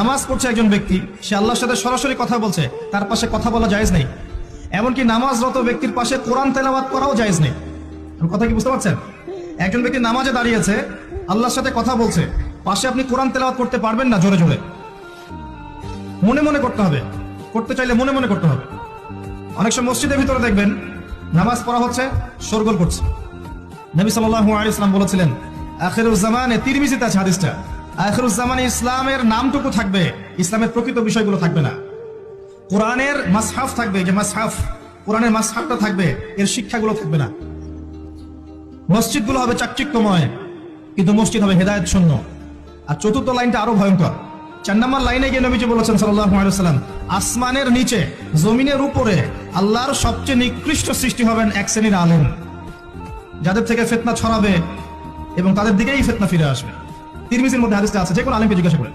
নামাজ পড়ছে একজন ব্যক্তি, সে আল্লাহর সাথে সরাসরি কথা বলছে, তার পাশে কথা বলা জায়েজ নেই। এমনকি নামাজরত ব্যক্তির পাশে কোরআন তেলাওয়াত করাও জায়েজ নেই। কথা কি বুঝতে পারছেন? একজন ব্যক্তি নামাজে দাঁড়িয়েছে, আল্লাহর সাথে কথা বলছে, পাশে আপনি কোরআন তেলাওয়াত করতে পারবেন না জোরে জোরে, মনে মনে করতে হবে। করতে চাইলে মনে মনে করতে হবে। অনেক সময় মসজিদের ভিতরে দেখবেন নামাজ পড়া হচ্ছে, শোরগোল করছে। নবী সাল্লাল্লাহু আলাইহি ওয়াসাল্লাম বলেছিলেন, আখিরুজ জামানে, তিরমিজিতে আছে হাদিসটা, আখিরুজ জামানে ইসলামের নামটুকু থাকবে, ইসলামের প্রকৃত বিষয়গুলো থাকবে না। কোরআনের মাসহাফ থাকবে, যে মাসহাফ, কোরআনের মাসহাফটা থাকবে, এর শিক্ষাগুলো থাকবে না। মসজিদগুলো হবে চাকচিক্যময়, কিন্তু মসজিদ হবে হেদায়েত শূন্য। আর চতুর্থ লাইনটা আরো ভয়ঙ্কর। 4 নম্বর লাইনে গিয়ে নবীজি বলেছেন সাল্লাল্লাহু আলাইহি ওয়াসাল্লাম, আসমানের নিচে, জমিনের উপরে আল্লাহর সবচেয়ে নিকৃষ্ট সৃষ্টি হবেন এক শ্রেণীর আলেম, যাদের থেকে ফিতনা ছড়াবে এবং তাদের দিকেই ফিতনা ফিরে আসবে। তিরমিজির মধ্যে হাদিসটা আছে, যে কোনো আলেমকে জিজ্ঞাসা করেন।